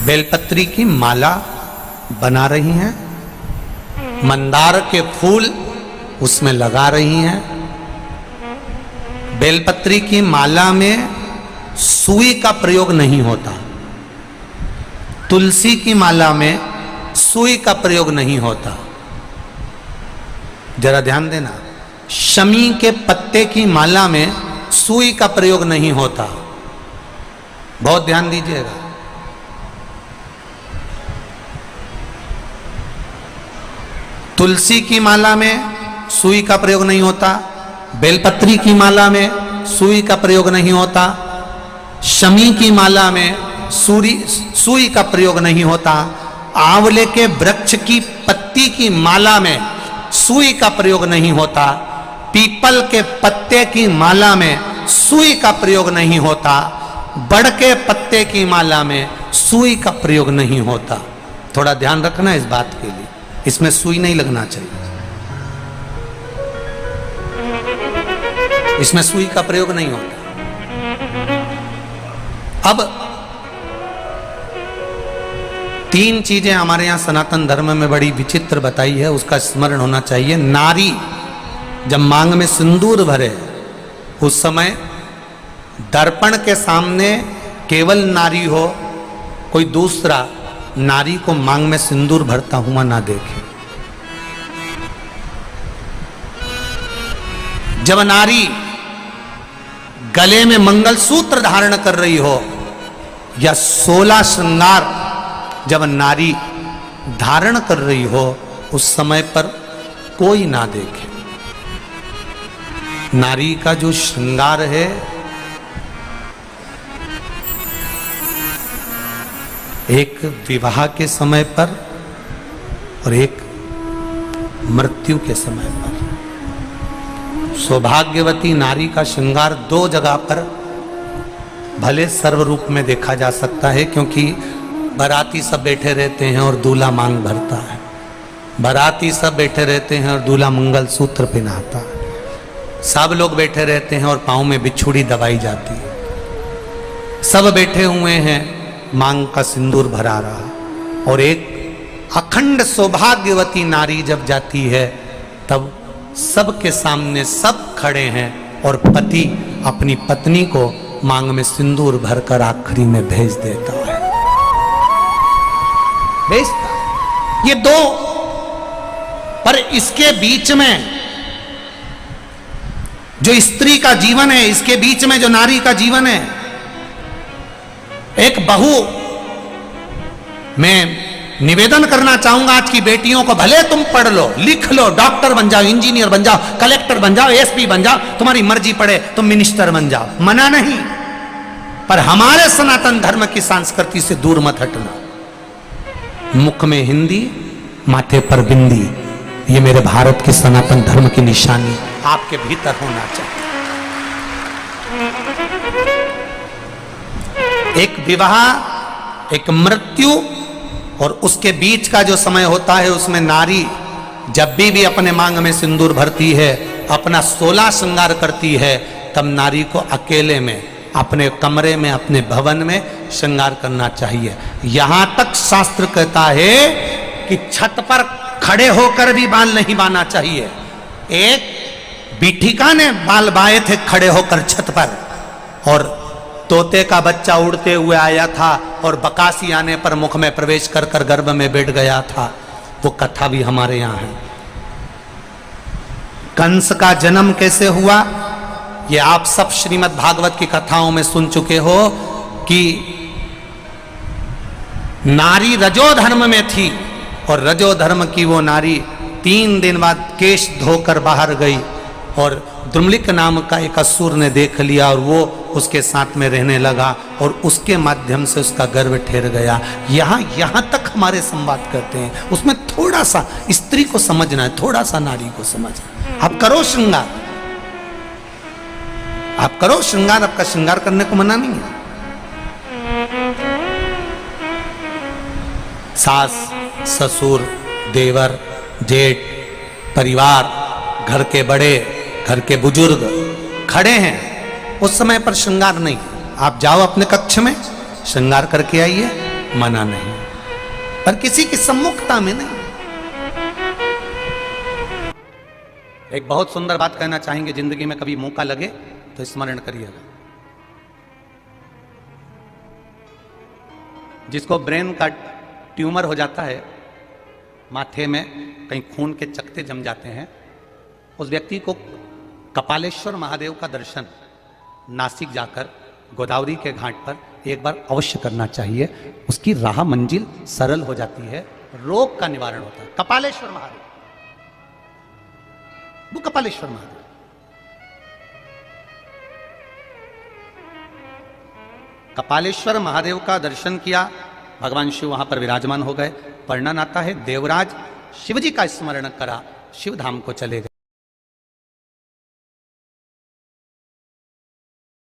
बेलपत्री की माला बना रही हैं, मंदार के फूल उसमें लगा रही हैं। बेलपत्री की माला में सुई का प्रयोग नहीं होता, तुलसी की माला में सुई का प्रयोग नहीं होता। जरा ध्यान देना, शमी के पत्ते की माला में सुई का प्रयोग नहीं होता, बहुत ध्यान दीजिएगा। तुलसी की माला में सुई का प्रयोग नहीं होता, बेलपत्री की माला में सुई का प्रयोग नहीं होता, शमी की माला में सुई का प्रयोग नहीं होता, आंवले के वृक्ष की पत्ती की माला में सुई का प्रयोग नहीं होता, पीपल के पत्ते की माला में सुई का प्रयोग नहीं होता, बड़ के पत्ते की माला में सुई का प्रयोग नहीं होता। थोड़ा ध्यान रखना इस बात के लिए, इसमें सुई नहीं लगना चाहिए, इसमें सुई का प्रयोग नहीं होता। अब तीन चीजें हमारे यहां सनातन धर्म में बड़ी विचित्र बताई है, उसका स्मरण होना चाहिए। नारी जब मांग में सिंदूर भरे उस समय दर्पण के सामने केवल नारी हो, कोई दूसरा नारी को मांग में सिंदूर भरता हुआ ना देखे। जब नारी गले में मंगलसूत्र धारण कर रही हो या 16 श्रृंगार जब नारी धारण कर रही हो, उस समय पर कोई ना देखे। नारी का जो श्रृंगार है एक विवाह के समय पर और एक मृत्यु के समय पर। सौभाग्यवती नारी का श्रृंगार दो जगह पर भले सर्व रूप में देखा जा सकता है, क्योंकि बाराती सब बैठे रहते हैं और दूल्हा मांग भरता है, बाराती सब बैठे रहते हैं और दूल्हा मंगलसूत्र पहनाता है, सब लोग बैठे रहते हैं और पांव में बिछुड़ी दबाई जाती है, सब बैठे हुए हैं, मांग का सिंदूर भरा रहा। और एक अखंड सौभाग्यवती नारी जब जाती है तब सबके सामने सब खड़े हैं और पति अपनी पत्नी को मांग में सिंदूर भरकर आखिरी में भेज देता है, भेजता। ये दो, पर इसके बीच में जो स्त्री का जीवन है, इसके बीच में जो नारी का जीवन है, एक बहू, मैं निवेदन करना चाहूंगा आज की बेटियों को, भले तुम पढ़ लो, लिख लो, डॉक्टर बन जाओ, इंजीनियर बन जाओ, कलेक्टर बन जाओ, एसपी बन जाओ, तुम्हारी मर्जी पड़े तुम मिनिस्टर बन जाओ, मना नहीं, पर हमारे सनातन धर्म की संस्कृति से दूर मत हटना। मुख में हिंदी, माथे पर बिंदी, ये मेरे भारत के सनातन धर्म की निशानी आपके भीतर होना चाहिए। एक विवाह, एक मृत्यु और उसके बीच का जो समय होता है, उसमें नारी जब भी अपने मांग में सिंदूर भरती है, अपना 16 श्रृंगार करती है, तब नारी को अकेले में अपने कमरे में, अपने भवन में श्रृंगार करना चाहिए। यहां तक शास्त्र कहता है कि छत पर खड़े होकर भी बाल नहीं बांधना चाहिए। एक बीठिका ने बाल बाए थे खड़े होकर छत पर, और तोते का बच्चा उड़ते हुए आया था और बकासी आने पर मुख में प्रवेश कर कर गर्भ में बैठ गया था। वो कथा भी हमारे यहां है। कंस का जन्म कैसे हुआ, ये आप सब श्रीमद् भागवत की कथाओं में सुन चुके हो कि नारी रजो धर्म में थी और रजो धर्म की वो नारी 3 दिन बाद केश धोकर बाहर गई और द्रुमलिक नाम का एक असुर ने देख लिया और वो उसके साथ में रहने लगा और उसके माध्यम से उसका गर्भ ठहर गया। यहां तक हमारे संवाद करते हैं, उसमें थोड़ा सा स्त्री को समझना है, थोड़ा सा नारी को समझना। आप करो श्रृंगार, आप करो श्रृंगार, आपका श्रृंगार करने को मना नहीं है। सास, ससुर, देवर, जेठ, परिवार, घर के बड़े, घर के बुजुर्ग खड़े हैं, उस समय पर श्रृंगार नहीं। आप जाओ अपने कक्ष में, श्रृंगार करके आइए, मना नहीं, पर किसी की सम्मुखता में नहीं। एक बहुत सुंदर बात कहना चाहेंगे, जिंदगी में कभी मौका लगे तो स्मरण करिएगा। जिसको ब्रेन का ट्यूमर हो जाता है, माथे में कहीं खून के चकते जम जाते हैं, उस व्यक्ति को कपालेश्वर महादेव का दर्शन नासिक जाकर गोदावरी के घाट पर एक बार अवश्य करना चाहिए। उसकी राह मंजिल सरल हो जाती है, रोग का निवारण होता है। कपालेश्वर महादेव, वो कपालेश्वर महादेव। कपालेश्वर महादेव का दर्शन किया, भगवान शिव वहां पर विराजमान हो गए। वर्णन आता है, देवराज शिवजी का स्मरण करा, शिव धाम को चले गए।